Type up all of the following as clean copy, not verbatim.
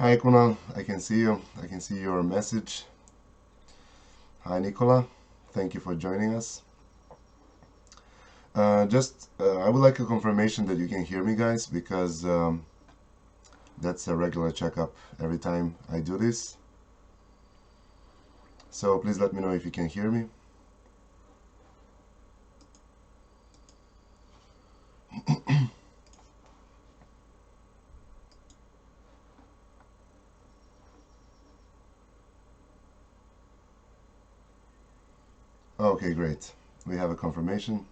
Hi Kunal, I can see you. I can see your message. Hi Nicola, thank you for joining us. I would like a confirmation that you can hear me, guys, because that's a regular checkup every time I do this. So please let me know if you can hear me. Okay, great. We have a confirmation.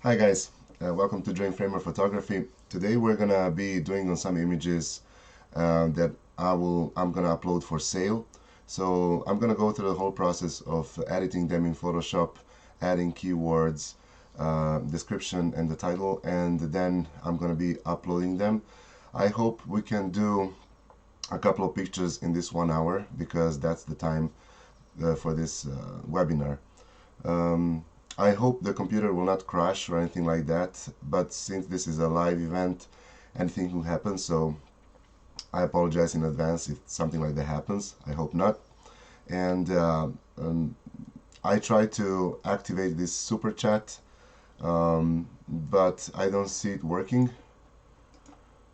Hi guys, welcome to Dreamframer Photography. Today we're gonna be doing on some images that I'm gonna upload for sale. So I'm gonna go through the whole process of editing them in Photoshop, adding keywords, description and the title, and then I'm gonna be uploading them. I hope we can do a couple of pictures in this 1 hour because that's the time for this webinar. I hope the computer will not crash or anything like that, but since this is a live event, anything can happen, so I apologize in advance if something like that happens. I hope not. And I try to activate this super chat, but I don't see it working,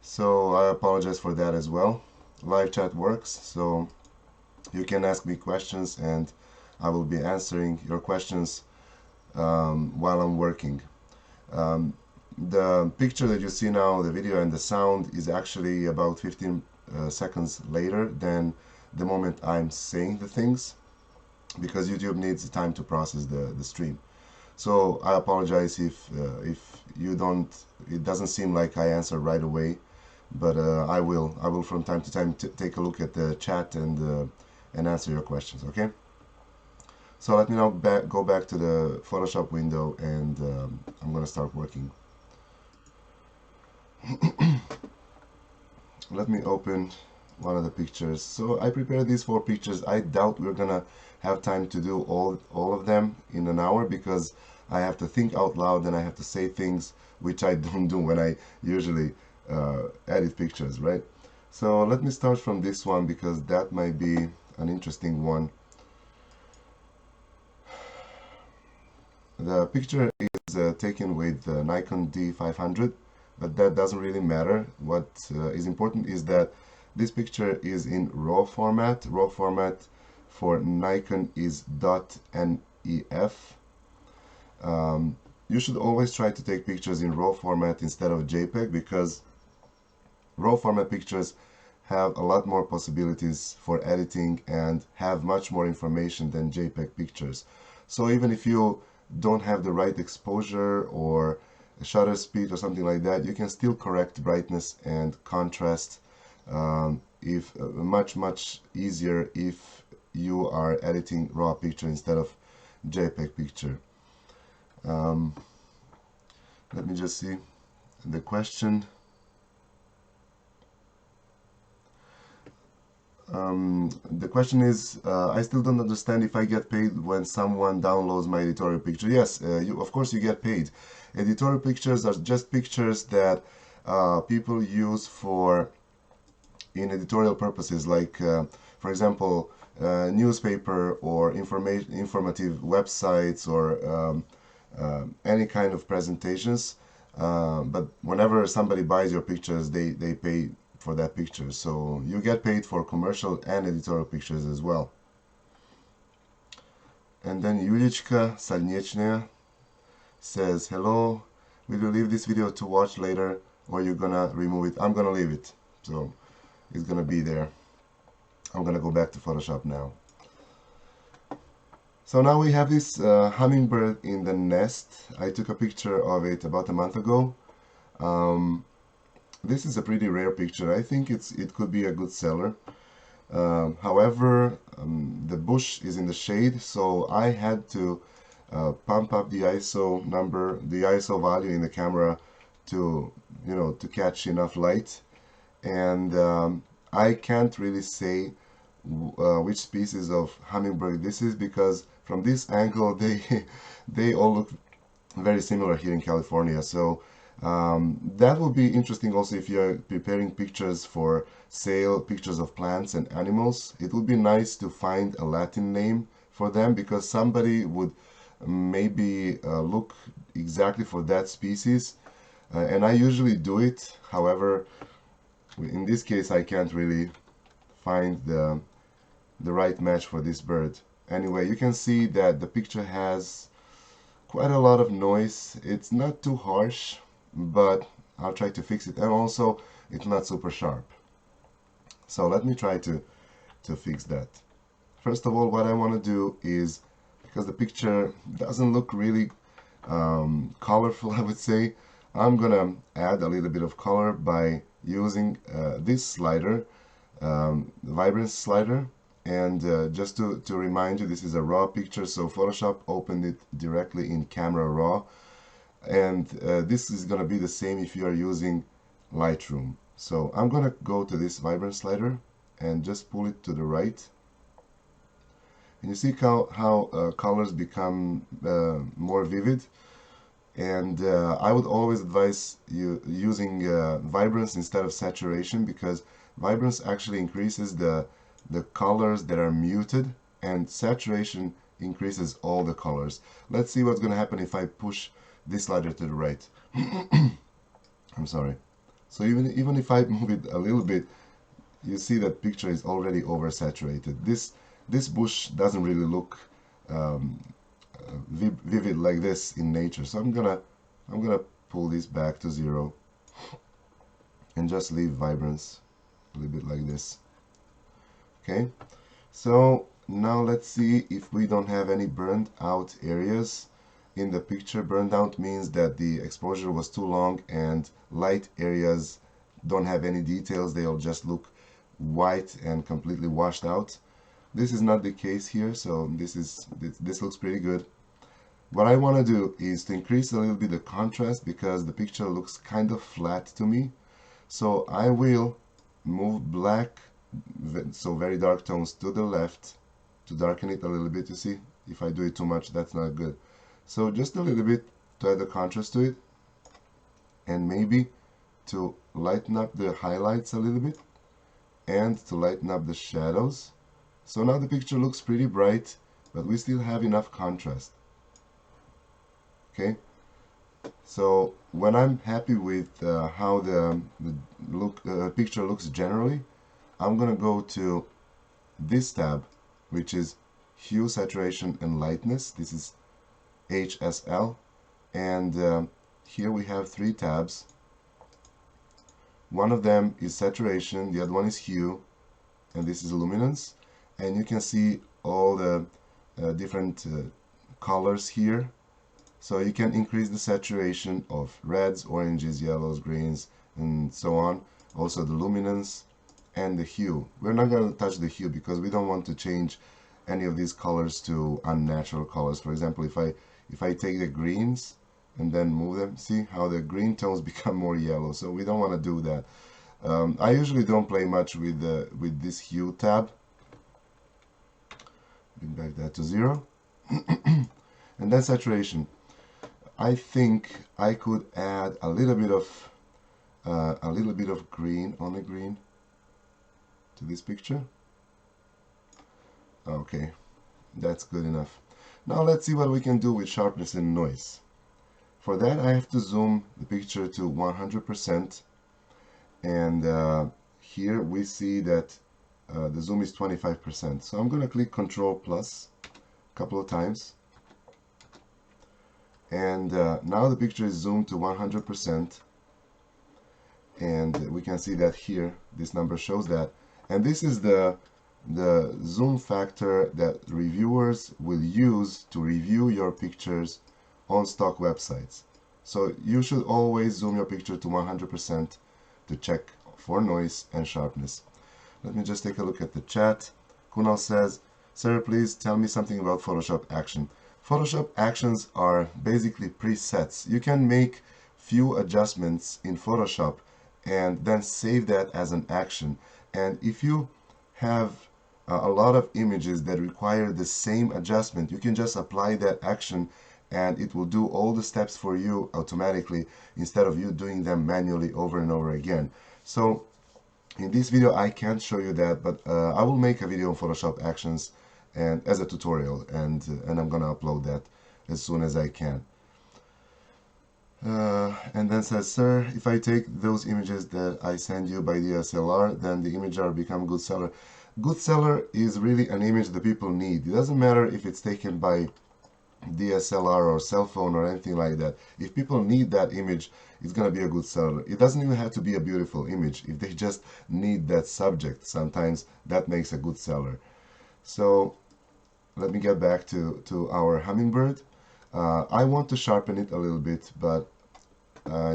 so I apologize for that as well. Live chat works, so you can ask me questions and I will be answering your questions while I'm working. The picture that you see now, the video and the sound, is actually about 15 seconds later than the moment I'm saying the things, because YouTube needs time to process the stream. So I apologize if you don't, it doesn't seem like I answer right away, but I will from time to time take a look at the chat and answer your questions. Okay. So let me now go back to the Photoshop window, and I'm gonna start working. Let me open one of the pictures. So I prepared these 4 pictures. I doubt we're gonna have time to do all of them in an hour, because I have to think out loud and I have to say things which I don't do when I usually edit pictures, right? So let me start from this one because that might be an interesting one. The picture is taken with Nikon D500, but that doesn't really matter. What is important is that this picture is in RAW format. RAW format for Nikon is .nef. You should always try to take pictures in RAW format instead of JPEG, because RAW format pictures have a lot more possibilities for editing and have much more information than JPEG pictures. So even if you don't have the right exposure or shutter speed or something like that, you can still correct brightness and contrast if much easier if you are editing raw picture instead of JPEG picture. Let me just see the question. The question is, I still don't understand if I get paid when someone downloads my editorial picture. Yes, of course you get paid. Editorial pictures are just pictures that people use in editorial purposes, like, for example, newspaper or informative websites or any kind of presentations. But whenever somebody buys your pictures, they pay for that picture. So you get paid for commercial and editorial pictures as well. And then Yulichka Salniechная says, hello, will you leave this video to watch later, or you're gonna remove it? I'm gonna leave it, so it's gonna be there. I'm gonna go back to Photoshop now. So now we have this hummingbird in the nest. I took a picture of it about a month ago. This is a pretty rare picture. I think it could be a good seller. However, the bush is in the shade, so I had to pump up the ISO number, the ISO value in the camera to catch enough light. And I can't really say which species of hummingbird this is, because from this angle they all look very similar here in California. So That would be interesting also if you're preparing pictures for sale, pictures of plants and animals. It would be nice to find a Latin name for them, because somebody would maybe look exactly for that species. And I usually do it. However, in this case, I can't really find the right match for this bird. Anyway, you can see that the picture has quite a lot of noise. It's not too harsh, but I'll try to fix it. And also, it's not super sharp. So let me try to fix that. First of all, what I want to do is, because the picture doesn't look really colorful, I would say, I'm gonna add a little bit of color by using this slider, the vibrance slider. And just to remind you, this is a raw picture, so Photoshop opened it directly in Camera Raw. And this is going to be the same if you are using Lightroom. So I'm going to go to this vibrance slider and just pull it to the right. And you see how colors become more vivid. And I would always advise you using vibrance instead of saturation, because vibrance actually increases the colors that are muted, and saturation increases all the colors. Let's see what's going to happen if I push this slider to the right. I'm sorry. So even if I move it a little bit, you see that picture is already oversaturated. This bush doesn't really look vivid like this in nature. So I'm gonna pull this back to 0 and just leave vibrance a little bit like this. Okay, so now let's see if we don't have any burned out areas in the picture. Burned out means that the exposure was too long and light areas don't have any details. They'll just look white and completely washed out. This is not the case here, so this looks pretty good. What I want to do is to increase a little bit the contrast, because the picture looks kind of flat to me. So I will move black, so very dark tones, to the left to darken it a little bit. You see, if I do it too much, that's not good. So just a little bit to add the contrast to it, and maybe to lighten up the highlights a little bit, and to lighten up the shadows. So now the picture looks pretty bright, but we still have enough contrast. Okay, so when I'm happy with how the picture looks generally, I'm gonna go to this tab, which is Hue, Saturation, and Lightness. This is HSL, and here we have 3 tabs. One of them is Saturation, the other one is Hue, and this is Luminance. And you can see all the different colors here. So you can increase the saturation of reds, oranges, yellows, greens, and so on. Also the luminance and the hue. We're not going to touch the hue because we don't want to change any of these colors to unnatural colors. For example, if I take the greens and then move them, see how the green tones become more yellow. So we don't want to do that. I usually don't play much with this hue tab. Bring back that to 0. And then saturation. I think I could add a little bit of green, only green, to this picture. Okay, that's good enough. Now let's see what we can do with sharpness and noise. For that, I have to zoom the picture to 100%, and here we see that the zoom is 25%. So I'm going to click Control plus a couple of times. And now the picture is zoomed to 100%, and we can see that here this number shows that. And this is the zoom factor that reviewers will use to review your pictures on stock websites. So you should always zoom your picture to 100% to check for noise and sharpness. Let me just take a look at the chat. Kunal says, "Sir, please tell me something about Photoshop Action." Photoshop Actions are basically presets. You can make few adjustments in Photoshop and then save that as an action. And if you have a lot of images that require the same adjustment, you can just apply that action and it will do all the steps for you automatically instead of you doing them manually over and over again. So in this video I can't show you that, but I will make a video on Photoshop Actions and as a tutorial, and I'm gonna upload that as soon as I can. And then says, sir, if I take those images that I send you by DSLR, then the image are become good seller. Good seller is really an image that people need. It doesn't matter if it's taken by DSLR or cell phone or anything like that. If people need that image, it's gonna be a good seller. It doesn't even have to be a beautiful image. If they just need that subject, sometimes that makes a good seller. So let me get back to our hummingbird. I want to sharpen it a little bit, but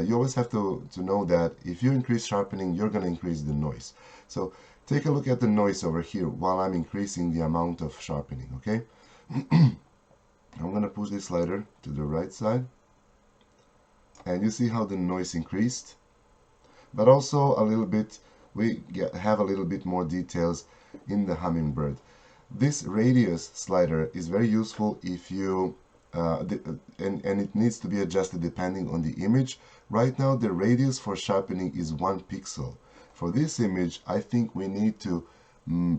you always have to know that if you increase sharpening, you're going to increase the noise. So take a look at the noise over here while I'm increasing the amount of sharpening, okay? I'm going to push this slider to the right side, and you see how the noise increased, but also a little bit, have a little bit more details in the hummingbird. This radius slider is very useful if you and it needs to be adjusted depending on the image. Right now the radius for sharpening is 1 pixel. For this image I think we need to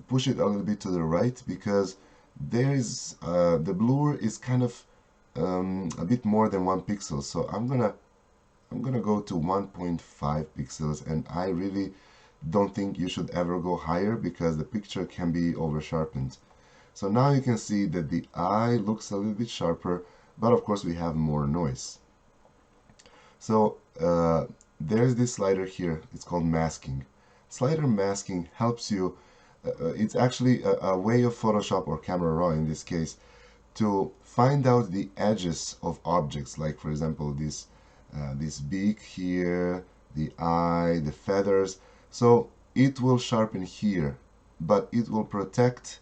push it a little bit to the right, because there is the blur is kind of a bit more than 1 pixel. So I'm gonna go to 1.5 pixels, and I really don't think you should ever go higher because the picture can be over sharpened. So now you can see that the eye looks a little bit sharper, but of course we have more noise. So there's this slider here, it's called masking. Slider masking helps you, it's actually a way of Photoshop or Camera Raw in this case, to find out the edges of objects, like for example this beak here, the eye, the feathers. So it will sharpen here, but it will protect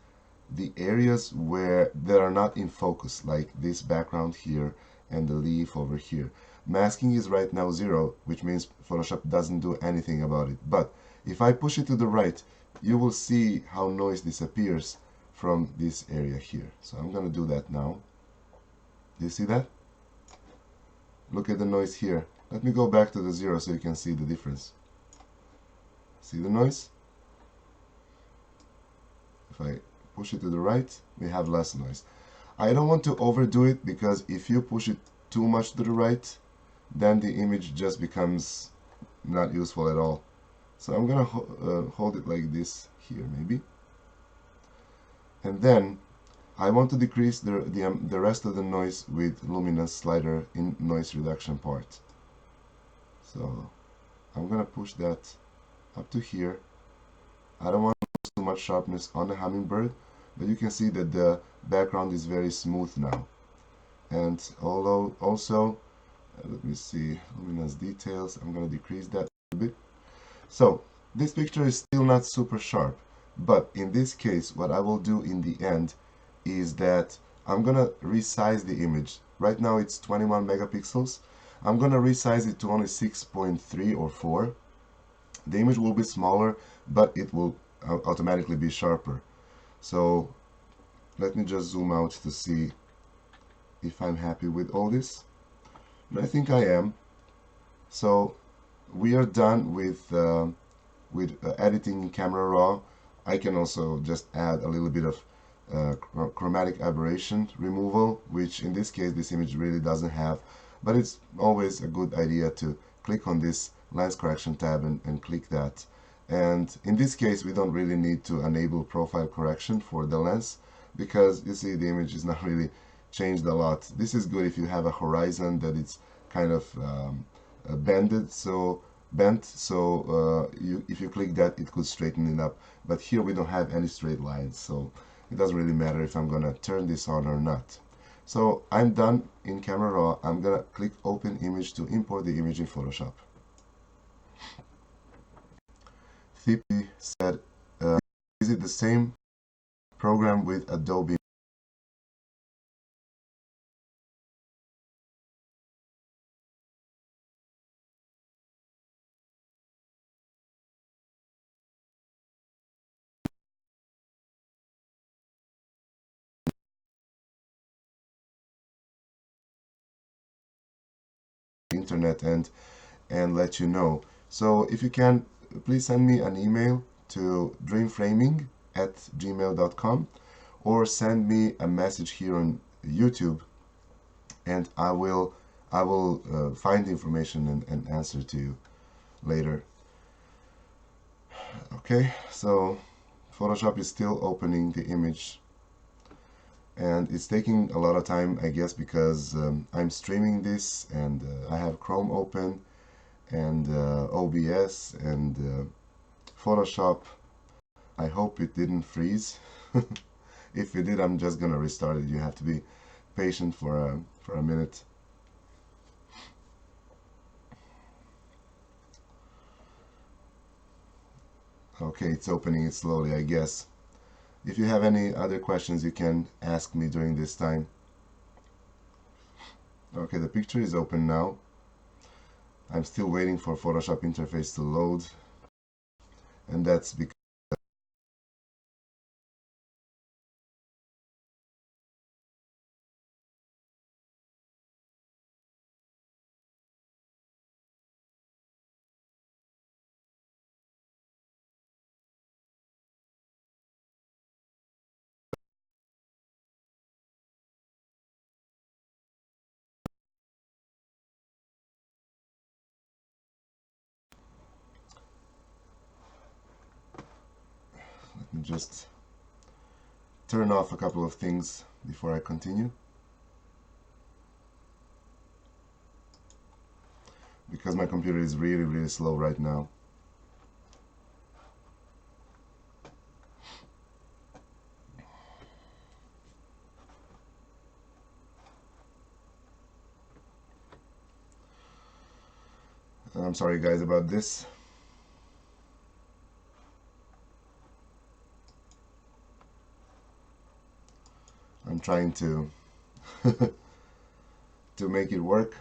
the areas where they are not in focus, like this background here and the leaf over here. Masking is right now 0, which means Photoshop doesn't do anything about it. But if I push it to the right, you will see how noise disappears from this area here. So I'm going to do that now. Do you see that? Look at the noise here. Let me go back to the 0 so you can see the difference. See the noise? If I push it to the right, we have less noise. I don't want to overdo it, because if you push it too much to the right, then the image just becomes not useful at all. So I'm gonna hold it like this here maybe, and then I want to decrease the rest of the noise with luminance slider in noise reduction part. So I'm gonna push that up to here. I don't want too much sharpness on the hummingbird, but you can see that the background is very smooth now. And although also let me see, luminance details, I'm going to decrease that a bit. So this picture is still not super sharp, but in this case what I will do in the end is that I'm going to resize the image. Right now it's 21 megapixels. I'm going to resize it to only 6.3 or 4. The image will be smaller, but it will automatically be sharper. So let me just zoom out to see if I'm happy with all this. And I think I am. So we are done with editing in Camera Raw. I can also just add a little bit of chromatic aberration removal, which in this case this image really doesn't have, but it's always a good idea to click on this lens correction tab and click that. And in this case we don't really need to enable profile correction for the lens, because you see the image is not really changed a lot. This is good if you have a horizon that it's kind of bent, so if you click that it could straighten it up, but here we don't have any straight lines, so it doesn't really matter if I'm gonna turn this on or not. So I'm done in Camera Raw. I'm gonna click open image to import the image in Photoshop. Thippy said, is it the same program with Adobe? internet and let you know. So if you can, please send me an email to dreamframing@gmail.com, or send me a message here on YouTube, and I will find the information and answer to you later. Okay, so Photoshop is still opening the image, and it's taking a lot of time, I guess, because I'm streaming this, and I have Chrome open, and OBS, and Photoshop. I hope it didn't freeze. If it did, I'm just gonna restart it. You have to be patient for a minute. Okay, it's opening it slowly, I guess. If you have any other questions, you can ask me during this time. Okay, the picture is open now. I'm still waiting for Photoshop interface to load, and that's because let me just turn off a couple of things before I continue, because my computer is really slow right now. I'm sorry guys about this. I'm trying to to make it work.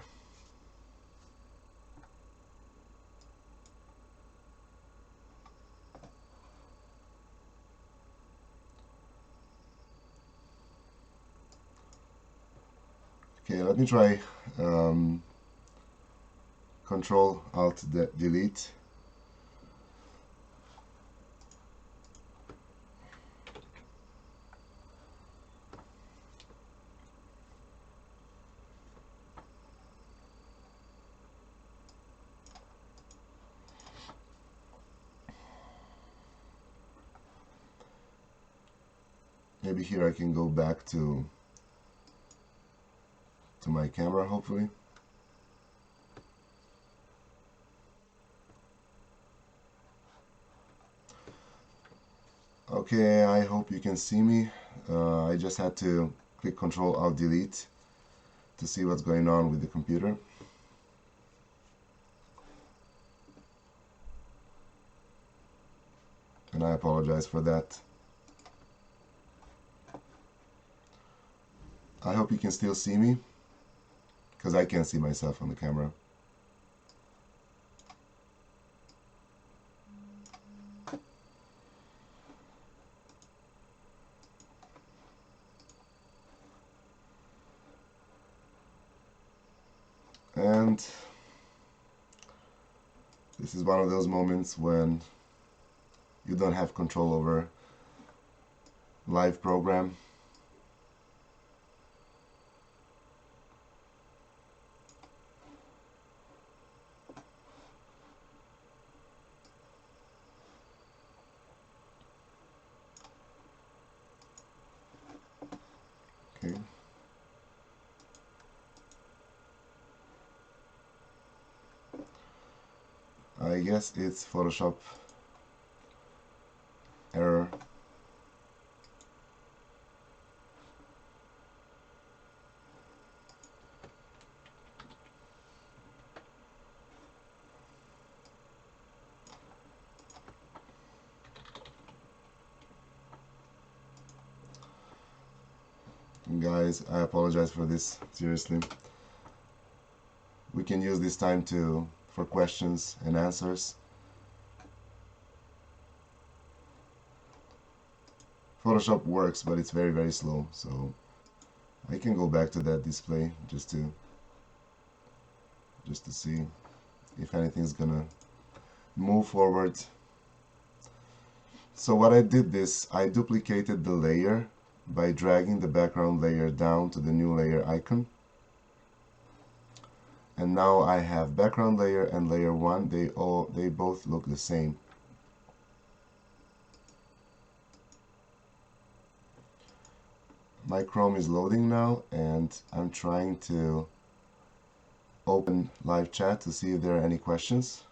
Okay, let me try Control Alt Delete. Maybe here I can go back to my camera, hopefully. Okay, I hope you can see me. I just had to click Control Alt Delete to see what's going on with the computer. And I apologize for that. I hope you can still see me, because I can't see myself on the camera. And this is one of those moments when you don't have control over live program. Okay. I guess it's Photoshop error. Guys, I apologize for this, seriously. We can use this time for questions and answers. Photoshop works, but it's very slow, so I can go back to that display just just to see if anything's gonna move forward. So what I did this, I duplicated the layer by dragging the background layer down to the new layer icon. And now I have background layer and layer 1, they both look the same. My Chrome is loading now, and I'm trying to open live chat to see if there are any questions.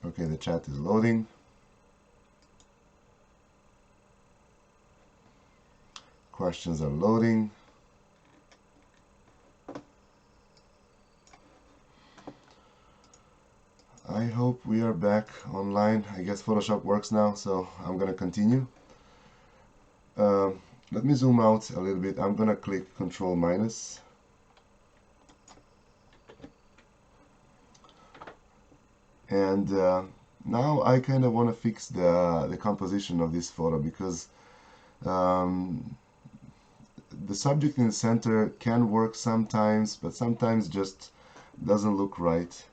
Okay, the chat is loading. Questions are loading. I hope we are back online. I guess Photoshop works now, so I'm gonna continue. Let me zoom out a little bit. I'm gonna click Control minus. And now I kind of want to fix the composition of this photo, because the subject in the center can work sometimes, but sometimes just doesn't look right.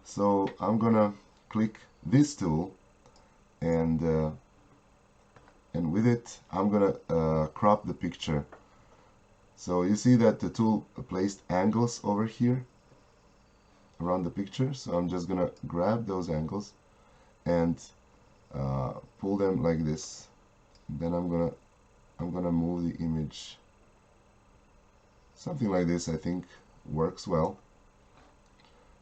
So I'm gonna click this tool, and with it I'm gonna crop the picture. So you see that the tool placed angles over here around the picture, so I'm just gonna grab those angles and pull them like this. Then I'm gonna move the image something like this. I think works well.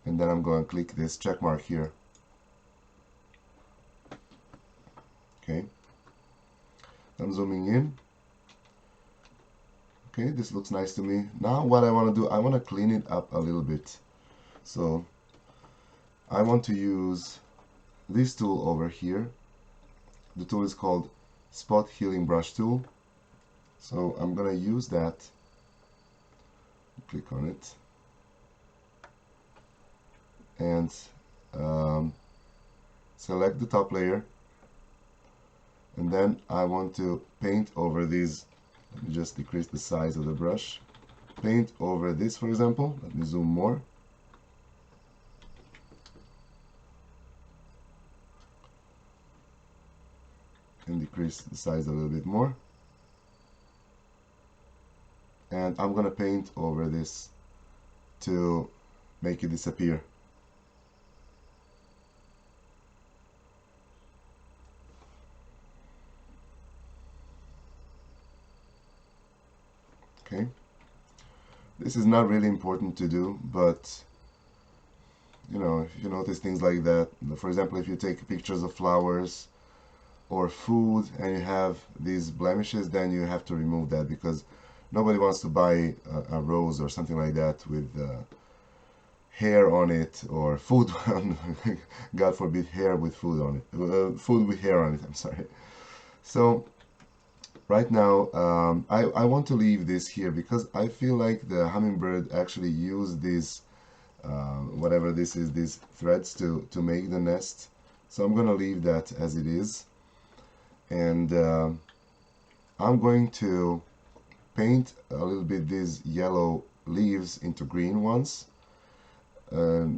And then I'm going to click this check mark here. Okay, I'm zooming in. Okay, this looks nice to me. Now what I want to do, I want to clean it up a little bit. So I want to use this tool over here. The tool is called Spot Healing Brush Tool. So I'm going to use that. Click on it. And select the top layer. And then I want to paint over these. Let me just decrease the size of the brush. Paint over this, for example. Let me zoom more. And decrease the size a little bit more. And I'm going to paint over this to make it disappear. Okay. This is not really important to do, but you know, if you notice things like that, for example, if you take pictures of flowers or food and you have these blemishes, then you have to remove that, because nobody wants to buy a rose or something like that with hair on it, or food on God forbid, hair with food on it, food with hair on it, I'm sorry. So right now I want to leave this here, because I feel like the hummingbird actually used these whatever this is, these threads to make the nest. So I'm gonna leave that as it is, and I'm going to paint a little bit these yellow leaves into green ones,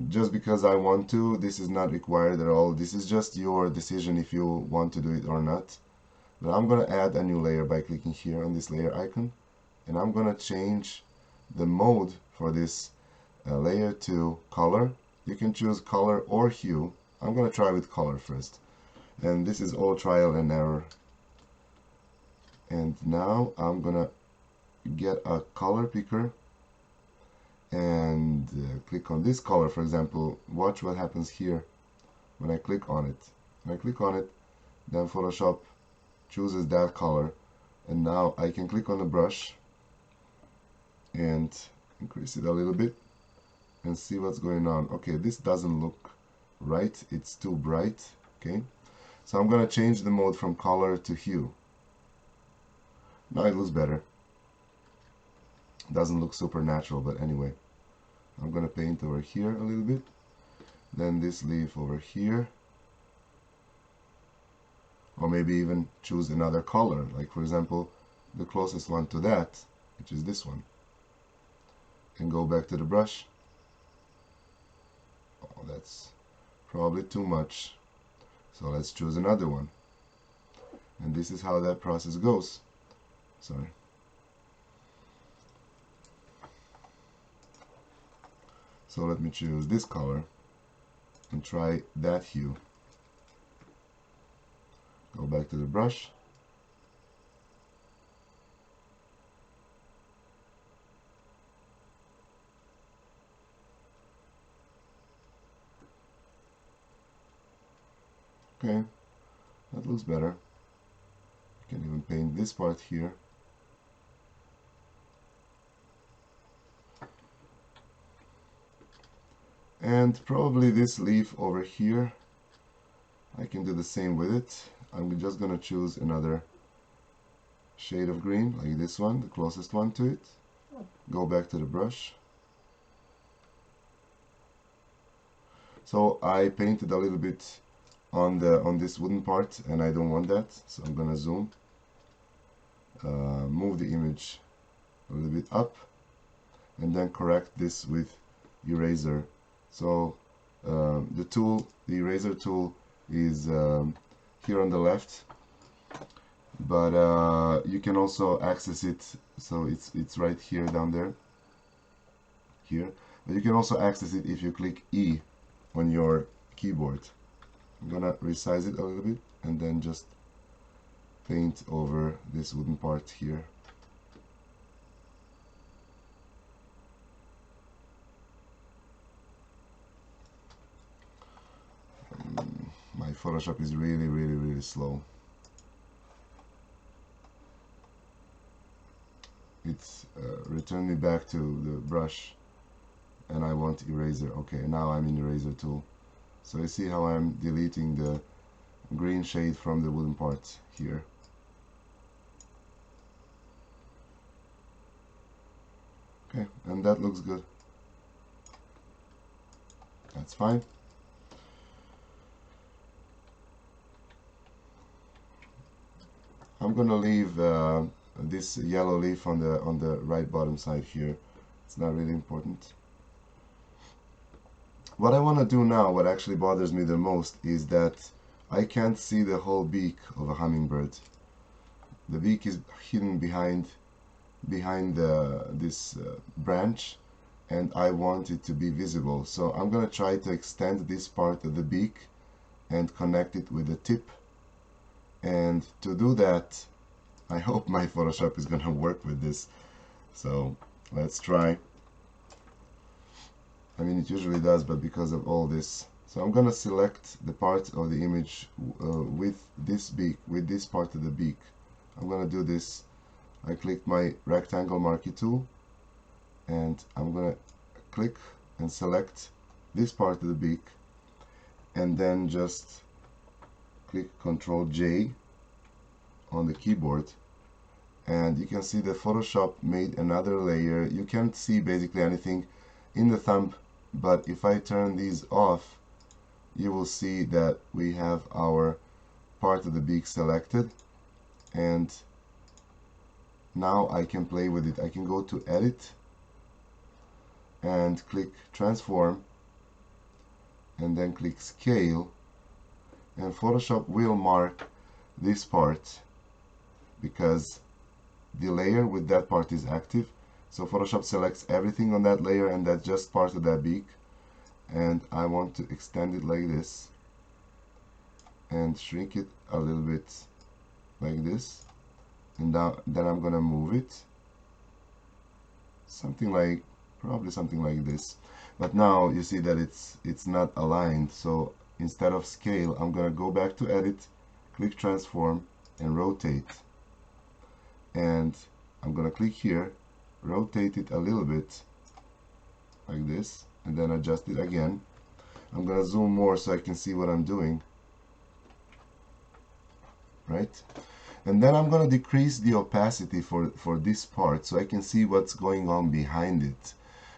just because I want to. This is not required at all. This is just your decision if you want to do it or not. But I'm going to add a new layer by clicking here on this layer icon, and I'm going to change the mode for this layer to color. You can choose color or hue. I'm going to try with color first, and this is all trial and error. And now I'm going to get a color picker and click on this color, for example. Watch what happens here when I click on it. When I click on it, then Photoshop chooses that color, and now I can click on the brush and increase it a little bit and see what's going on. Okay, this doesn't look right, it's too bright. Okay, so I'm gonna change the mode from color to hue. Now it looks better. Doesn't look super natural, but anyway, I'm gonna paint over here a little bit, then this leaf over here, or maybe even choose another color, like for example the closest one to that, which is this one, and go back to the brush. Oh, that's probably too much, so let's choose another one. And this is how that process goes. Sorry. So let me choose this color and try that hue. Go back to the brush. Okay, that looks better. I can even paint this part here. And probably this leaf over here, I can do the same with it. I'm just gonna choose another shade of green, like this one, the closest one to it. Go back to the brush. So I painted a little bit on this wooden part, and I don't want that, so I'm gonna zoom, move the image a little bit up, and then correct this with eraser. So the eraser tool is here on the left, but you can also access it, so it's right here down there, here. But you can also access it if you click E on your keyboard. I'm gonna resize it a little bit and then just paint over this wooden part here. My Photoshop is really slow. It's returned me back to the brush, and I want eraser. Okay, now I'm in eraser tool. So you see how I'm deleting the green shade from the wooden part here. Okay, and that looks good. That's fine. I'm gonna leave this yellow leaf on the right bottom side here. It's not really important. What I want to do now, what actually bothers me the most, is that I can't see the whole beak of a hummingbird. The beak is hidden behind this branch, and I want it to be visible. So I'm gonna try to extend this part of the beak and connect it with the tip. And to do that, I hope my Photoshop is gonna work with this. So let's try. I mean, it usually does, but because of all this. So I'm gonna select the part of the image with this beak, with this part of the beak. I'm gonna do this. I clicked my rectangle marquee tool, and I'm gonna click and select this part of the beak, and then just click Ctrl J on the keyboard, and you can see that Photoshop made another layer. You can't see basically anything in the thumb, but if I turn these off, you will see that we have our part of the beak selected, and now I can play with it. I can go to Edit and click Transform, and then click Scale, and Photoshop will mark this part because the layer with that part is active. So Photoshop selects everything on that layer, and that's just part of that beak. And I want to extend it like this and shrink it a little bit like this, and then I'm gonna move it probably something like this. But now you see that it's not aligned, so instead of scale, I'm gonna go back to Edit, click Transform, and rotate. And I'm gonna click here, rotate it a little bit like this, and then adjust it again. I'm gonna zoom more so I can see what I'm doing, right? And then I'm going to decrease the opacity for this part so I can see what's going on behind it.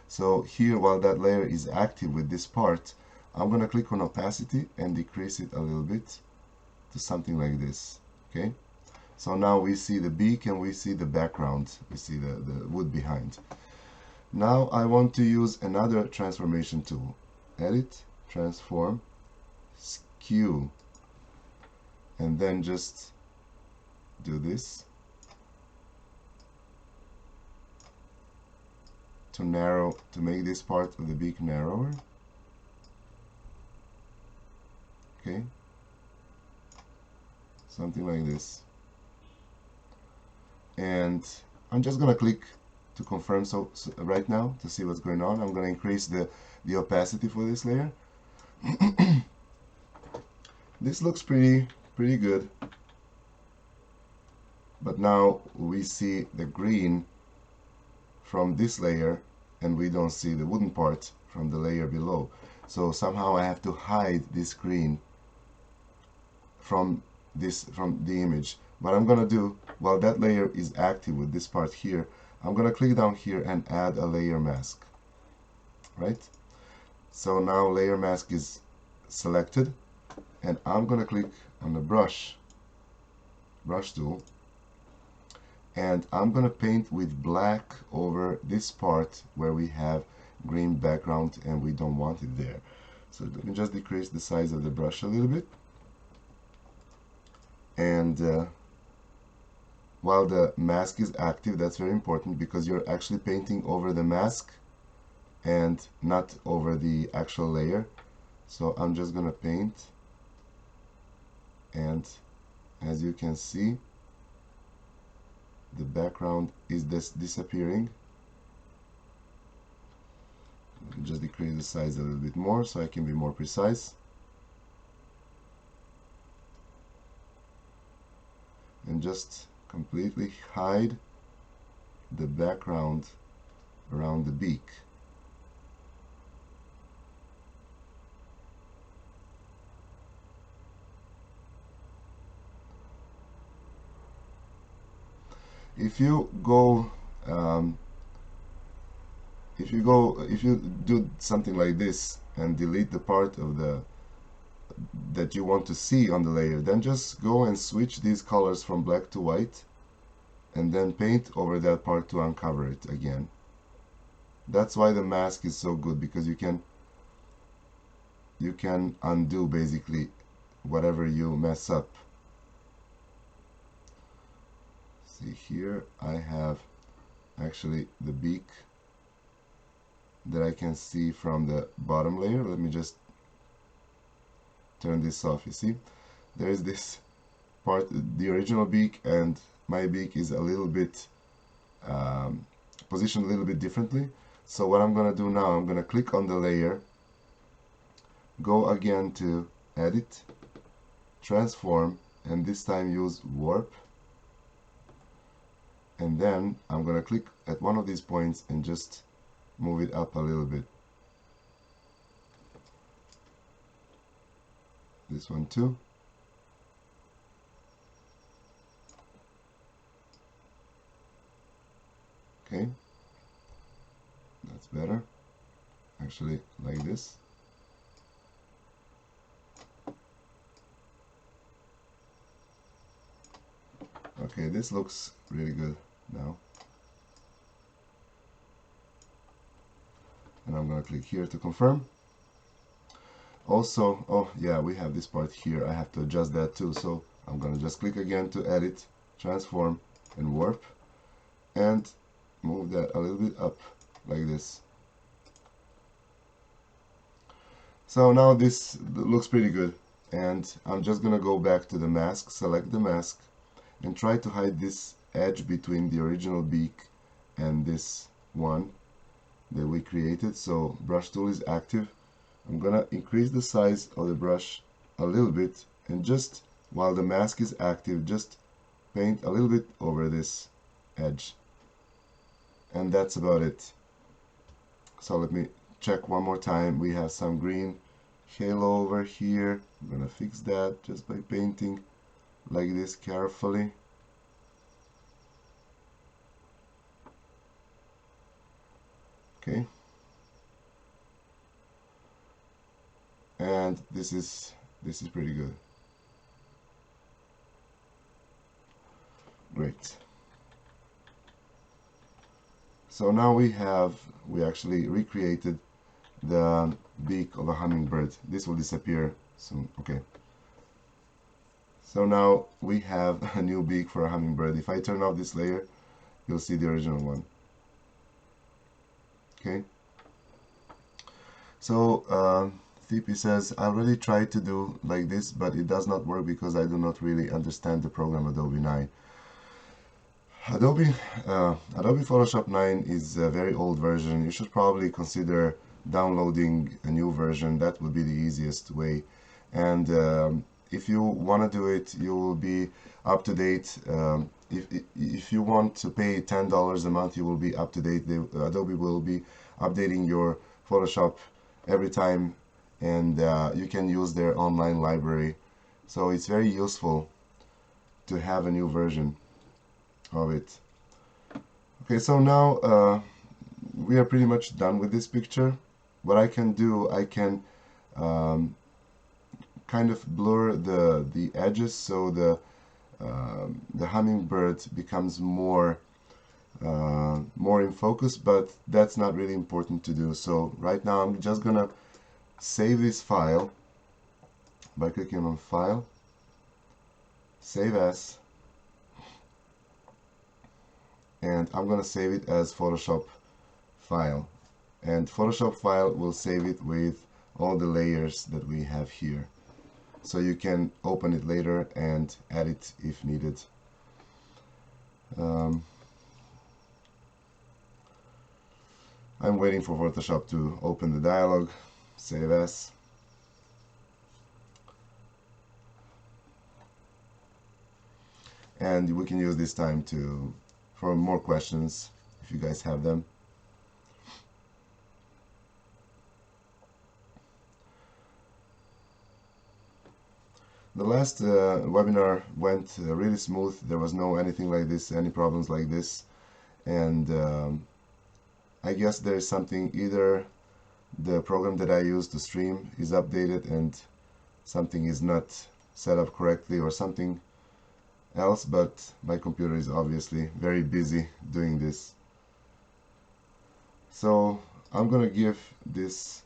So here, while that layer is active with this part, I'm going to click on opacity and decrease it a little bit to something like this. Okay, so now we see the beak and we see the background, we see the wood behind. Now I want to use another transformation tool. Edit, transform, skew, and then just do this to narrow, to make this part of the beak narrower. Okay, something like this. And I'm just gonna click to confirm so right now to see what's going on. I'm gonna increase the opacity for this layer. This looks pretty good, but now we see the green from this layer and we don't see the wooden part from the layer below. So somehow I have to hide this green from the image. What I'm gonna do, while that layer is active with this part here, I'm gonna click down here and add a layer mask. Right? So now layer mask is selected, and I'm gonna click on the brush tool, and I'm gonna paint with black over this part where we have green background and we don't want it there. So let me just decrease the size of the brush a little bit. And while the mask is active, that's very important because you're actually painting over the mask and not over the actual layer. So I'm just gonna paint, and as you can see, the background is disappearing. Just decrease the size a little bit more so I can be more precise. And just completely hide the background around the beak. If you do something like this and delete the part of that you want to see on the layer, then just go and switch these colors from black to white and then paint over that part to uncover it again. That's why the mask is so good, because you can undo basically whatever you mess up. See here, I have actually the beak that I can see from the bottom layer. Let me just turn this off. You see, there is this part, the original beak, and my beak is a little bit positioned a little bit differently. So what I'm gonna do now, I'm gonna click on the layer, go again to edit, transform, and this time use warp, and then I'm gonna click at one of these points and just move it up a little bit. This one too. Okay, that's better. Actually, like this. Okay, this looks really good now. And I'm going to click here to confirm. Also, oh yeah, we have this part here. I have to adjust that too. So I'm going to just click again to edit, transform, and warp, and move that a little bit up like this. So now this looks pretty good. And I'm just going to go back to the mask, select the mask, and try to hide this edge between the original beak and this one that we created. So brush tool is active. I'm gonna increase the size of the brush a little bit, and just while the mask is active, just paint a little bit over this edge, and that's about it. So let me check one more time. We have some green halo over here. I'm gonna fix that just by painting like this carefully. Okay, and this is pretty good. Great. So now we actually recreated the beak of a hummingbird. This will disappear soon. Okay. So now we have a new beak for a hummingbird. If I turn off this layer, you'll see the original one. Okay. So TP says, I already tried to do like this, but it does not work because I do not really understand the program Adobe 9. Adobe Photoshop 9 is a very old version. You should probably consider downloading a new version. That would be the easiest way. And if you want to do it, you will be up to date. If you want to pay $10 a month, you will be up to date. Adobe will be updating your Photoshop every time, and you can use their online library. So it's very useful to have a new version of it. Okay, so now we are pretty much done with this picture. What I can do, I can kind of blur the edges so the hummingbird becomes more in focus, but that's not really important to do. So right now I'm just gonna save this file by clicking on File, Save As, and I'm gonna save it as Photoshop file, and Photoshop file will save it with all the layers that we have here, so you can open it later and add it if needed. I'm waiting for Photoshop to open the dialog. Save as. And we can use this time for more questions if you guys have them. The last webinar went really smooth. There was no anything like this, any problems like this, and I guess there is something, either the program that I use to stream is updated and something is not set up correctly, or something else, but my computer is obviously very busy doing this. So I'm gonna give this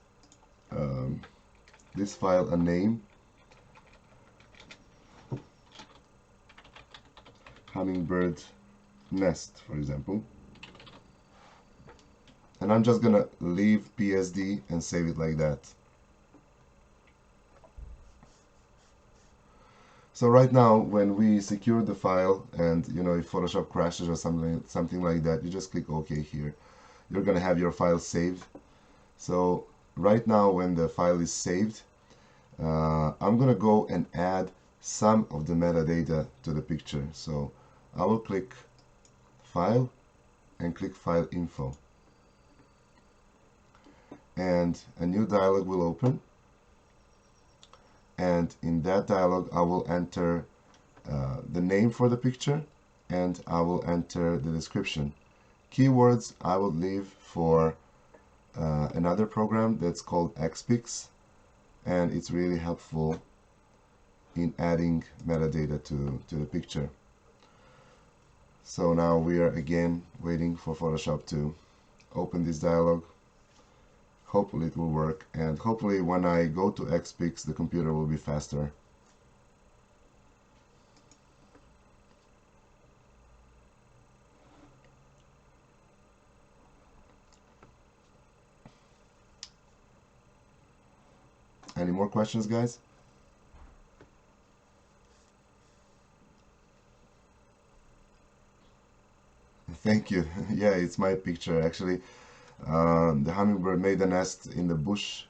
this file a name, hummingbird nest, for example, and I'm just gonna leave PSD and save it like that. So right now, when we secure the file, and if Photoshop crashes or something like that, you just click OK here. You're gonna have your file saved. So right now, when the file is saved, I'm gonna go and add some of the metadata to the picture. So I will click File and click File Info, and a new dialog will open. And in that dialog, I will enter the name for the picture, and I will enter the description. Keywords I will leave for another program that's called Xpix, and it's really helpful in adding metadata to the picture. So now we are again waiting for Photoshop to open this dialog. Hopefully it will work, and hopefully when I go to Xpix, the computer will be faster. Any more questions, guys? Thank you. Yeah, it's my picture actually. The hummingbird made a nest in the bush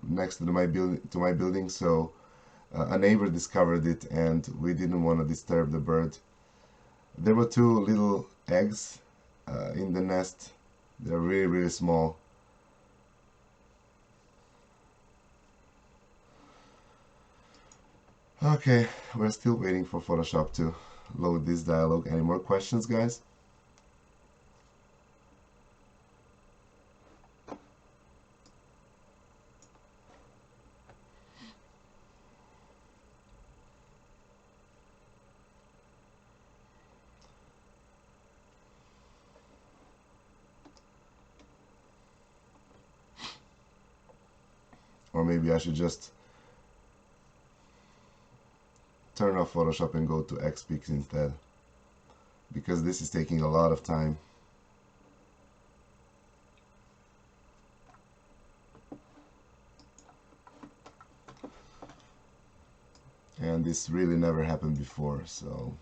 next to my building, so a neighbor discovered it, and we didn't want to disturb the bird. There were two little eggs in the nest. They're really, really small. Okay, we're still waiting for Photoshop to load this dialog. Any more questions, guys? Or maybe I should just turn off Photoshop and go to XPix instead, because this is taking a lot of time. And this really never happened before, so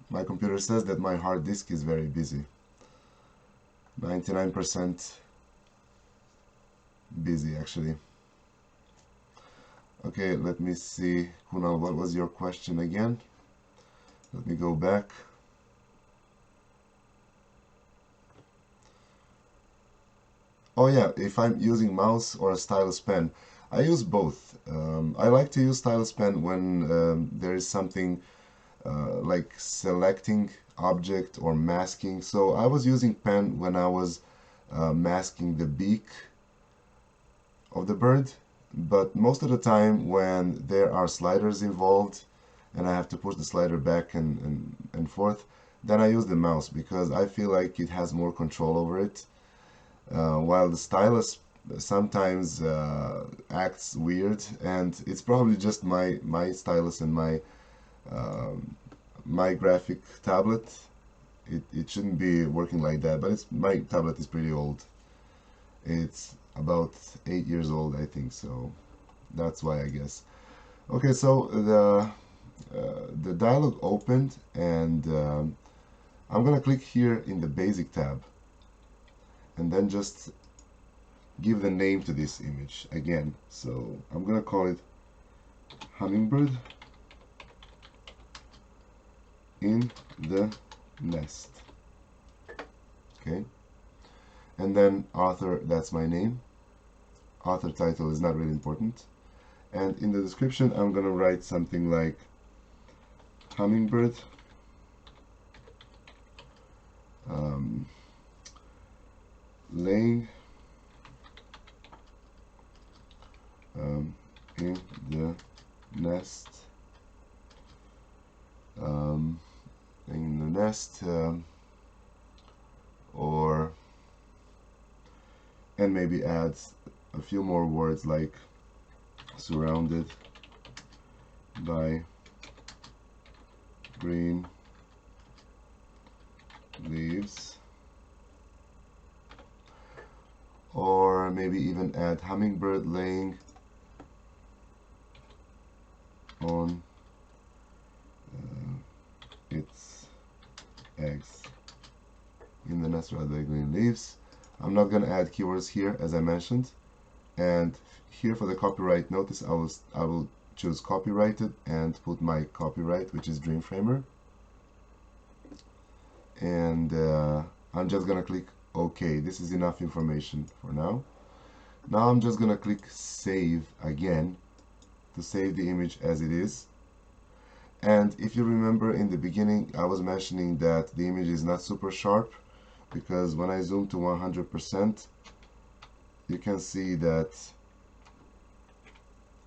my computer says that my hard disk is very busy. 99% busy actually. Okay, let me see. Kunal, what was your question again? Let me go back. Oh yeah, if I'm using mouse or a stylus pen. I use both. I like to use stylus pen when there is something like selecting object or masking. So I was using pen when I was masking the beak of the bird, but most of the time when there are sliders involved and I have to push the slider back and forth, then I use the mouse because I feel like it has more control over it. While the stylus sometimes acts weird, and it's probably just my stylus and my graphic tablet. It shouldn't be working like that, but my tablet is pretty old. It's about 8 years old, I think, so that's why, I guess. Okay, so the dialog opened, and I'm gonna click here in the basic tab and then just give the name to this image again. So I'm gonna call it hummingbird in the nest. Okay, and then author, that's my name. Author title is not really important. And in the description I'm gonna write something like hummingbird laying in the nest, or and maybe add a few more words like surrounded by green leaves, or maybe even add hummingbird laying on its eggs in the nest rather than green leaves. I'm not going to add keywords here, as I mentioned, and here for the copyright notice I will choose copyrighted and put my copyright, which is Dreamframer, and I'm just gonna click OK. This is enough information for now. Now I'm just gonna click save again to save the image as it is. And if you remember in the beginning I was mentioning that the image is not super sharp, because when I zoom to 100% you can see that,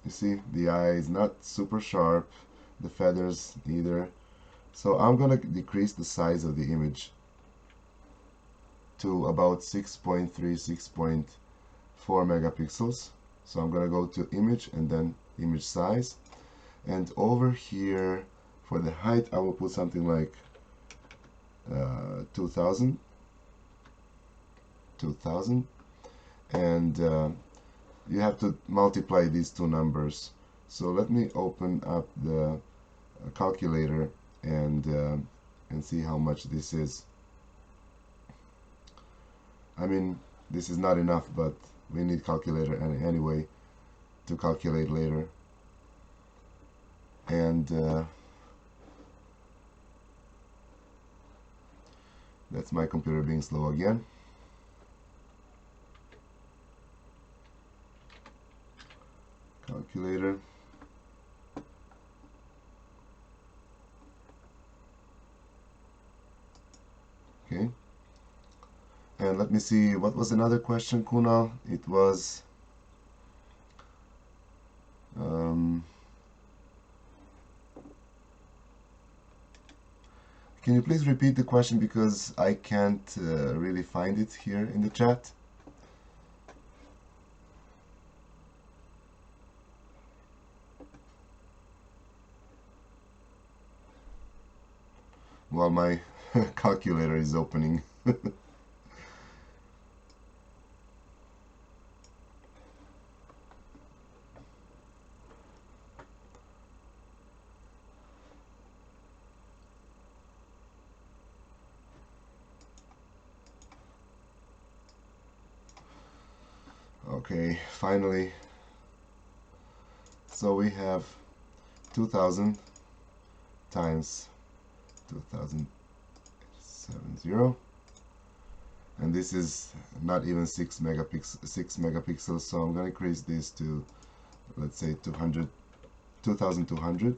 you see, the eye is not super sharp, the feathers neither. So I'm gonna decrease the size of the image to about 6.3, 6.4 megapixels. So I'm gonna go to image and then image size, and over here for the height I will put something like 2000, and you have to multiply these two numbers. So let me open up the calculator and see how much this is. I mean, this is not enough, but we need calculator anyway to calculate later. And that's my computer being slow again. Calculator. Okay. And let me see, what was another question, Kunal? It was Can you please repeat the question because I can't really find it here in the chat? While my calculator is opening. Okay, finally. So we have 2000 times 2070, and this is not even 6 megapixels, so I'm going to increase this to, let's say, 2200.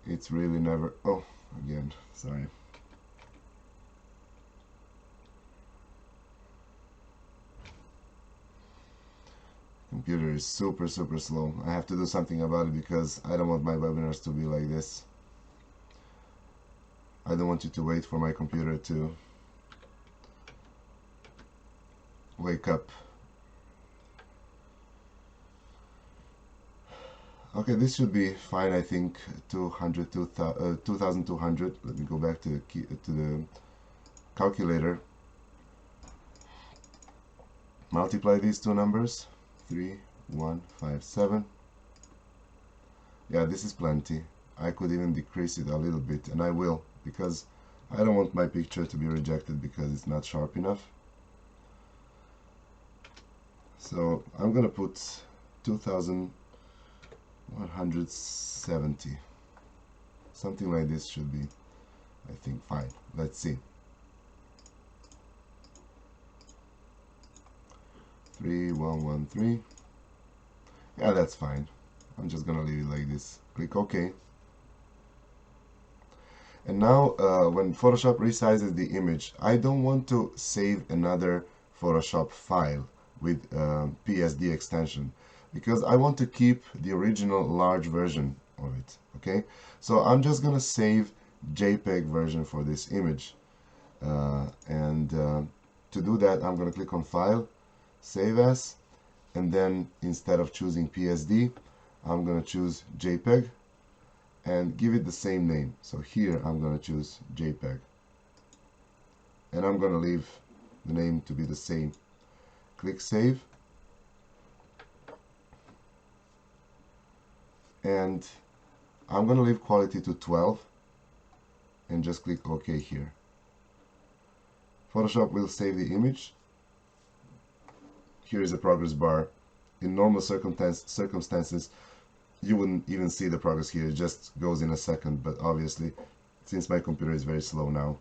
It's really never, oh, again, sorry. Computer is super slow. I have to do something about it because I don't want my webinars to be like this. I don't want you to wait for my computer to wake up. Okay, this should be fine, I think. 2200. Let me go back to the calculator. Multiply these two numbers. 3157. Yeah, this is plenty. I could even decrease it a little bit, and I will, because I don't want my picture to be rejected because it's not sharp enough. So I'm gonna put 2170. Something like this should be, I think, fine. Let's see. 3113. Yeah, that's fine. I'm just gonna leave it like this. Click OK. And now when Photoshop resizes the image, I don't want to save another Photoshop file with PSD extension because I want to keep the original large version of it. Okay, so I'm just gonna save JPEG version for this image, to do that I'm gonna click on File, Save As, and then instead of choosing PSD, I'm gonna choose JPEG and give it the same name. So here I'm gonna choose JPEG, and I'm gonna leave the name to be the same. Click Save, and I'm gonna leave quality to 12 and just click OK here. Photoshop will save the image. Here is a progress bar. In normal circumstances, you wouldn't even see the progress here. It just goes in a second, but obviously, since my computer is very slow now,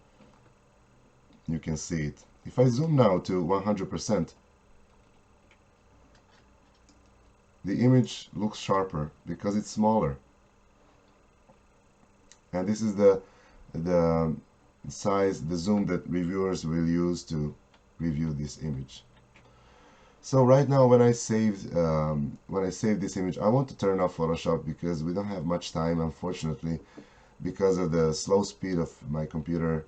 you can see it. If I zoom now to 100%, the image looks sharper because it's smaller. And this is the size, the zoom that reviewers will use to review this image. So right now, when I save this image, I want to turn off Photoshop because we don't have much time, unfortunately, because of the slow speed of my computer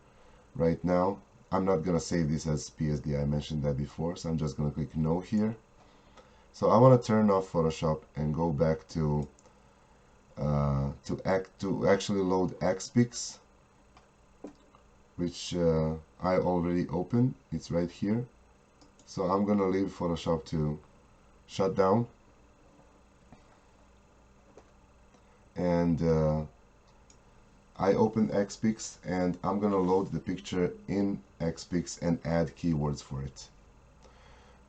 right now. I'm not gonna save this as PSD. I mentioned that before, so I'm just gonna click No here. So I want to turn off Photoshop and go back to actually load Xpix, which I already opened. It's right here. So I'm gonna leave Photoshop to shut down, and I opened Xpix, and I'm gonna load the picture in Xpix and add keywords for it.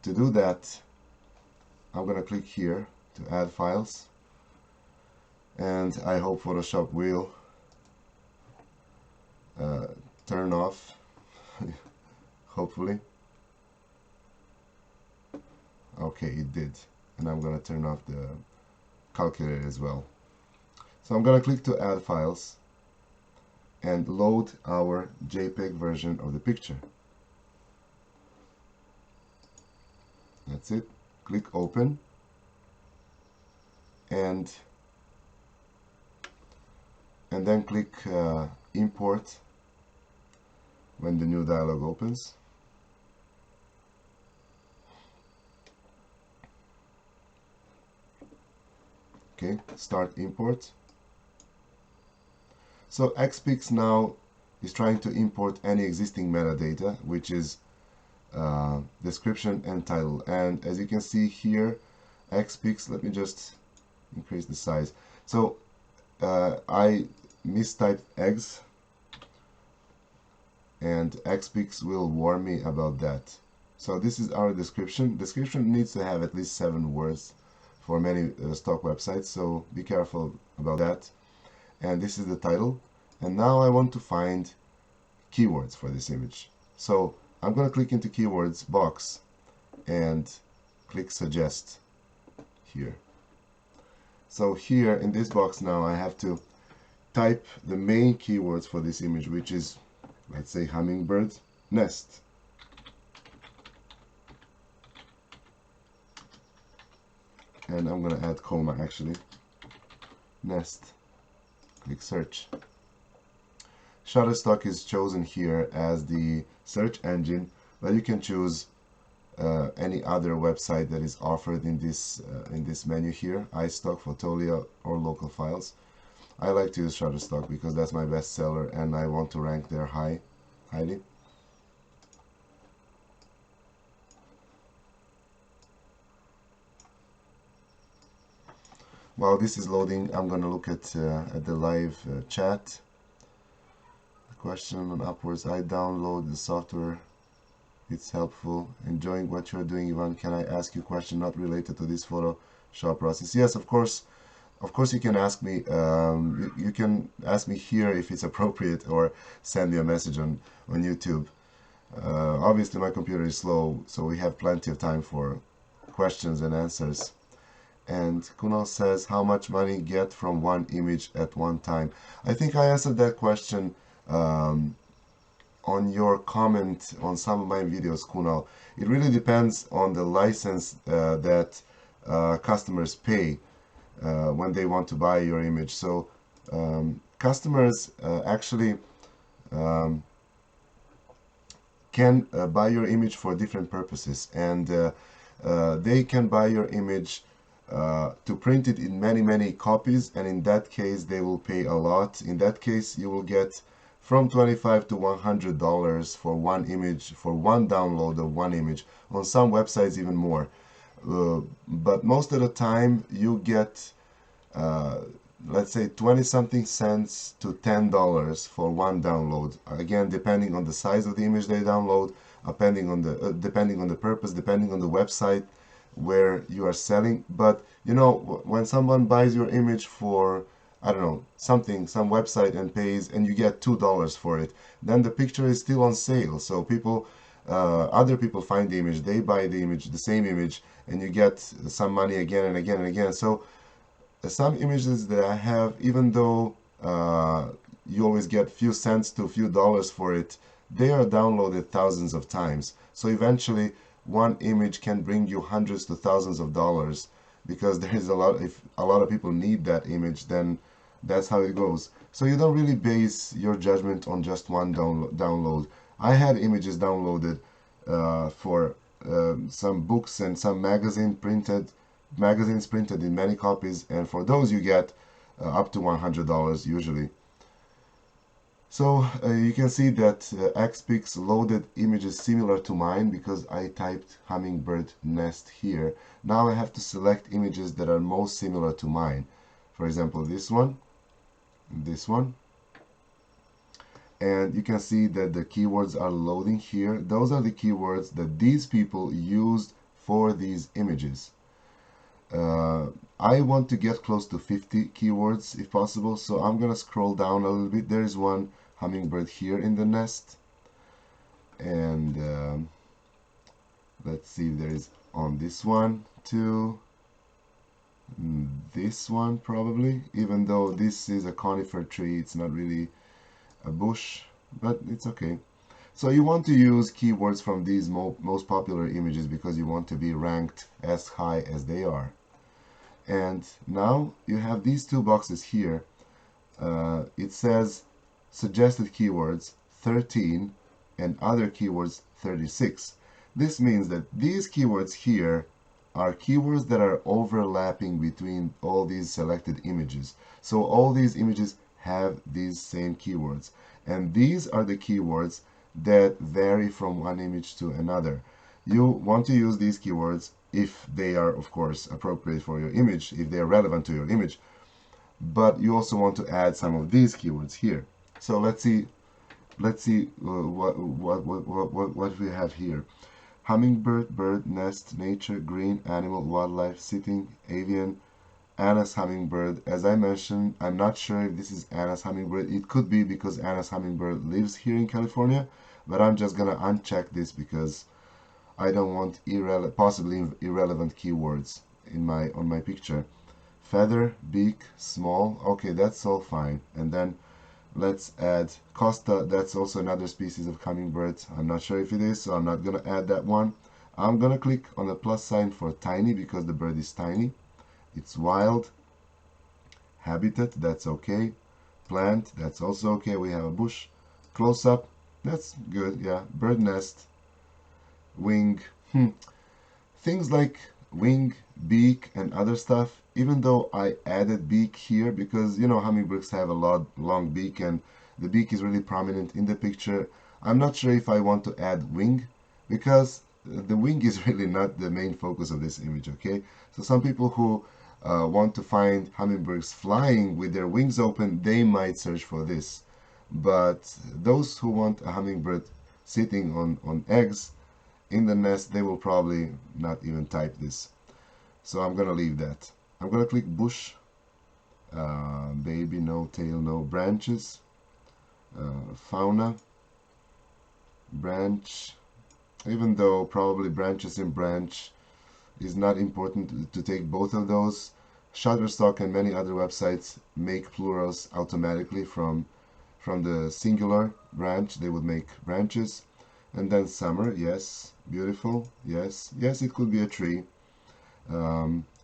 To do that, I'm gonna click here to add files, and I hope Photoshop will turn off, hopefully. Okay, it did. And I'm gonna turn off the calculator as well. So I'm gonna click to add files and load our JPEG version of the picture. That's it. Click open, and and then click import when the new dialog opens. Okay, start import. So Xpix now is trying to import any existing metadata, which is description and title. And as you can see here, Xpix, let me just increase the size. So I mistyped eggs, and Xpix will warn me about that. So this is our description. Description needs to have at least 7 words for many stock websites, so be careful about that. And this is the title. And now I want to find keywords for this image. So I'm going to click into keywords box and click suggest here. So here in this box now I have to type the main keywords for this image, which is, let's say, hummingbird nest. And I'm going to add comma actually. Nest. Click search. Shutterstock is chosen here as the search engine, but you can choose any other website that is offered in this menu here, iStock, Fotolia, or local files. I like to use Shutterstock because that's my best seller and I want to rank there highly. While this is loading, I'm going to look at the live chat. Question on Upwards. I download the software. It's helpful. Enjoying what you're doing, Ivan. Can I ask you a question not related to this Photoshop process? Yes, of course. Of course, you can ask me. You can ask me here if it's appropriate, or send me a message on YouTube. Obviously, my computer is slow, so we have plenty of time for questions and answers. And Kunal says, how much money get from one image at one time? I think I answered that question on your comment on some of my videos, Kunal. It really depends on the license that customers pay when they want to buy your image. So customers actually can buy your image for different purposes, and they can buy your image to print it in many copies, and in that case they will pay a lot. In that case you will get from $25 to $100 for one image, for one download of one image. On some websites even more, but most of the time you get let's say 20-something cents to $10 for one download, again depending on the size of the image they download, depending on the purpose, depending on the website where you are selling. But you know, when someone buys your image for, I don't know, some website, and pays, and you get $2 for it, then the picture is still on sale. So people, other people find the image, they buy the image, the same image, and you get some money again and again and again. So some images that I have, even though you always get few cents to a few dollars for it, they are downloaded thousands of times. So eventually one image can bring you hundreds to thousands of dollars, because there is a lot, if a lot of people need that image, then that's how it goes. So you don't really base your judgment on just one download. I had images downloaded for some books and some magazines printed in many copies, and for those you get up to $100 usually. So you can see that Xpix loaded images similar to mine because I typed hummingbird nest here. Now I have to select images that are most similar to mine. For example, this one, and you can see that the keywords are loading here. Those are the keywords that these people used for these images. I want to get close to 50 keywords if possible, so I'm gonna scroll down a little bit. There is one hummingbird here in the nest, and let's see, there is on this one too, this one probably, even though this is a conifer tree, it's not really a bush, but it's okay. So you want to use keywords from these most popular images because you want to be ranked as high as they are. And now you have these two boxes here. It it says suggested keywords 13 and other keywords 36. This means that these keywords here are keywords that are overlapping between all these selected images. So all these images have these same keywords, and these are the keywords that vary from one image to another. You want to use these keywords if they are, of course, appropriate for your image, if they are relevant to your image, but you also want to add some of these keywords here. So let's see what we have here. Hummingbird, bird, nest, nature, green, animal, wildlife, sitting, avian, Anna's hummingbird. As I mentioned, I'm not sure if this is Anna's hummingbird. It could be because Anna's hummingbird lives here in California, but I'm just gonna uncheck this because I don't want possibly irrelevant keywords on my picture. Feather, beak, small. Okay, that's all fine. And then let's add Costa. That's also another species of hummingbird. I'm not sure if it is, so I'm not gonna add that one. I'm gonna click on the plus sign for tiny because the bird is tiny. It's wild. Habitat, that's okay. Plant, that's also okay. We have a bush. Close up, that's good, yeah. Bird nest. Wing. Things like wing, beak, and other stuff, even though I added beak here because, you know, hummingbirds have a long beak and the beak is really prominent in the picture. I'm not sure if I want to add wing because the wing is really not the main focus of this image, okay? So some people who want to find hummingbirds flying with their wings open, they might search for this. But those who want a hummingbird sitting on eggs in the nest, they will probably not even type this. So I'm gonna leave that. I'm gonna click bush, baby, no tail, no branches, fauna, branch, even though probably branches in branch is not important to take both of those. Shutterstock and many other websites make plurals automatically from the singular branch. They would make branches. And then summer, yes, beautiful, yes, yes, it could be a tree.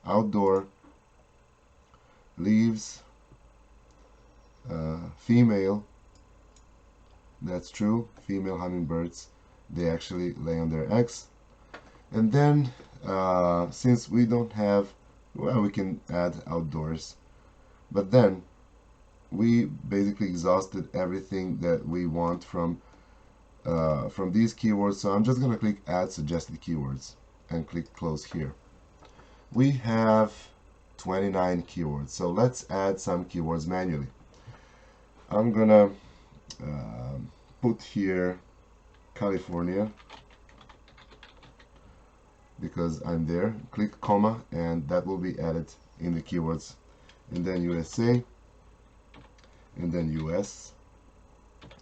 Outdoor, leaves, female, that's true, female hummingbirds, they actually lay on their eggs. And then since we don't have, well, we can add outdoors, but then we basically exhausted everything that we want from these keywords. So I'm just gonna click add suggested keywords and click close here. We have 29 keywords, so let's add some keywords manually. I'm gonna put here California because I'm there. Click comma and that will be added in the keywords, and then USA, and then US,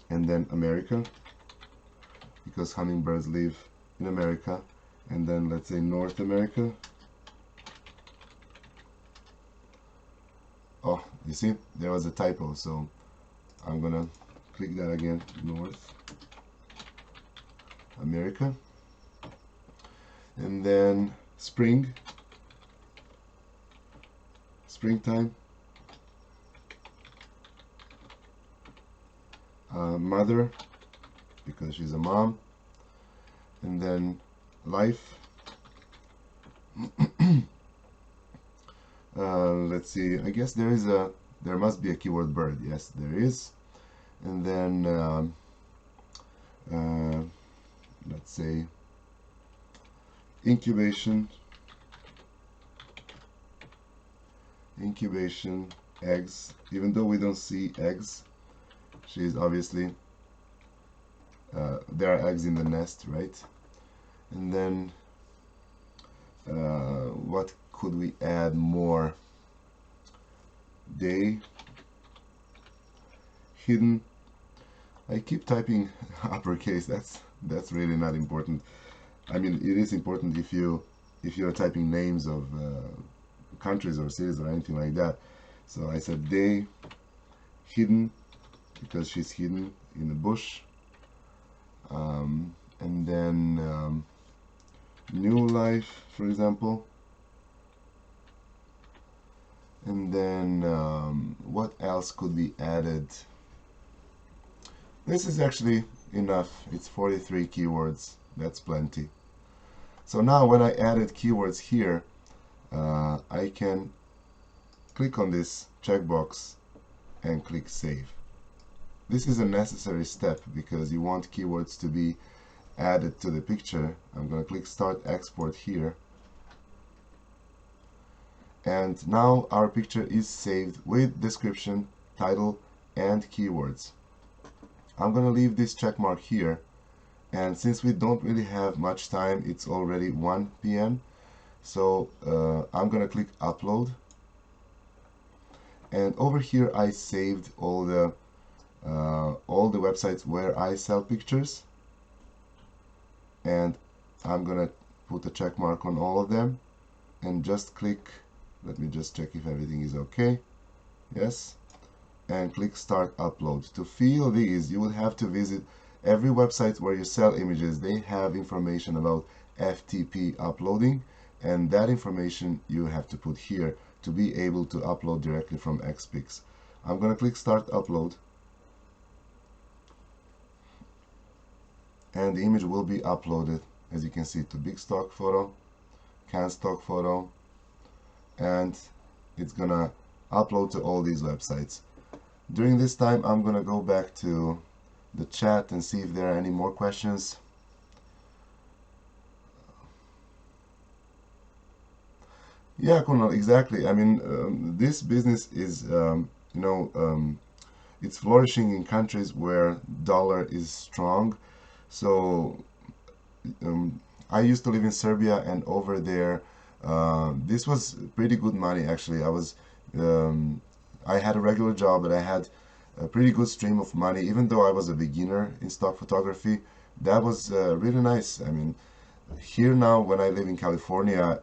and then America because hummingbirds live in America, and then let's say North America. Oh, you see, there was a typo, so I'm gonna click that again, North America, and then spring, springtime, mother, because she's a mom, and then life. Let's see, I guess there must be a keyword bird. Yes, there is. And then let's say incubation, eggs, even though we don't see eggs, she's obviously there are eggs in the nest, right? And then what could we add more? Day, hidden. I keep typing uppercase. That's really not important. I mean, it is important if you're typing names of countries or cities or anything like that. So I said day, hidden, because she's hidden in the bush. And then new life, for example. And then what else could be added? This is actually enough. It's 43 keywords. That's plenty. So now when I added keywords here, I can click on this checkbox and click Save. This is a necessary step because you want keywords to be added to the picture. I'm going to click Start Export here. And now our picture is saved with description, title, and keywords. I'm going to leave this check mark here. And since we don't really have much time, it's already 1 p.m. So I'm going to click Upload. And over here I saved all the websites where I sell pictures. And I'm going to put a check mark on all of them and just click. Let me just check if everything is okay. Yes. And click Start Upload. To fill these, you will have to visit every website where you sell images. They have information about FTP uploading, and that information you have to put here to be able to upload directly from Xpix. I'm going to click Start Upload, and the image will be uploaded, as you can see, to Big Stock Photo, Can Stock Photo, and it's gonna upload to all these websites. During this time, I'm gonna go back to the chat and see if there are any more questions. Yeah, Kunal, exactly. I mean, this business is, it's flourishing in countries where dollar is strong. So I used to live in Serbia, and over there, this was pretty good money actually. I had a regular job, but I had a pretty good stream of money, even though I was a beginner in stock photography. That was really nice. I mean, here now when I live in California,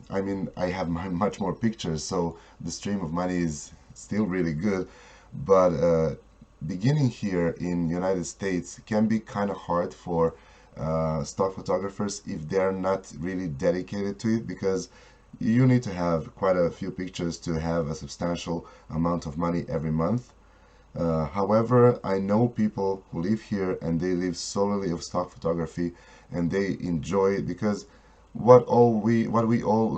I mean, I have much more pictures, so the stream of money is still really good. But beginning here in United States can be kind of hard for stock photographers if they're not really dedicated to it, because you need to have quite a few pictures to have a substantial amount of money every month. However, I know people who live here and they live solely of stock photography, and they enjoy it because what we all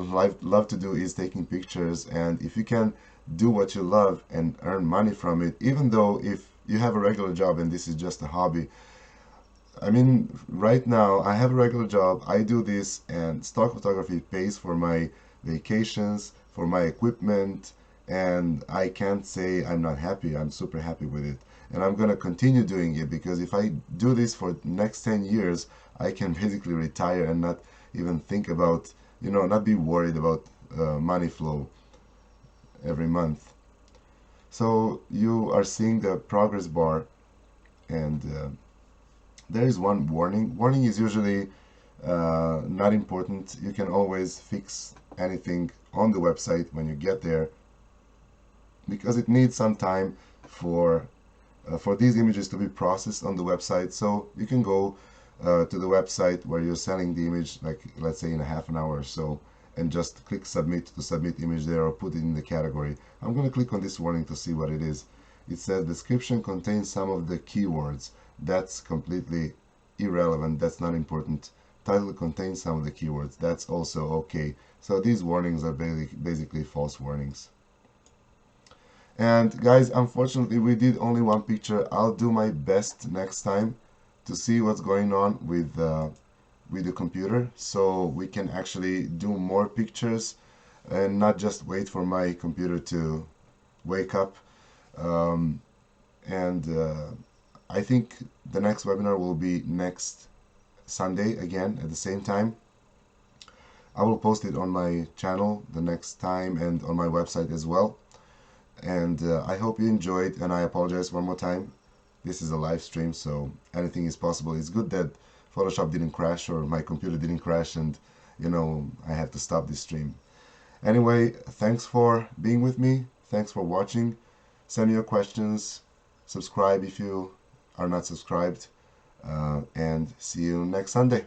love to do is taking pictures. And if you can do what you love and earn money from it, even though if you have a regular job and this is just a hobby. I mean, right now I have a regular job, I do this, and stock photography pays for my vacations, for my equipment, and I can't say I'm not happy. I'm super happy with it, and I'm gonna continue doing it, because if I do this for next 10 years, I can basically retire and not even think about, not be worried about money flow every month. So you are seeing the progress bar, and there is one warning. Warning is usually not important. You can always fix anything on the website when you get there, because it needs some time for these images to be processed on the website. So you can go to the website where you're selling the image, like let's say in a half an hour or so, and just click submit to submit image there, or put it in the category. I'm going to click on this warning to see what it is. It says description contains some of the keywords. That's completely irrelevant. That's not important. Title contains some of the keywords. That's also okay. So these warnings are basically false warnings. And guys, unfortunately we did only one picture. I'll do my best next time to see what's going on with the computer, so we can actually do more pictures and not just wait for my computer to wake up. I think the next webinar will be next Sunday again at the same time. I will post it on my channel the next time and on my website as well. And I hope you enjoyed, and I apologize one more time. This is a live stream, so anything is possible. It's good that Photoshop didn't crash, or my computer didn't crash, and I had to stop this stream. Anyway, thanks for being with me. Thanks for watching. Send me your questions. Subscribe if you are not subscribed. And see you next Sunday.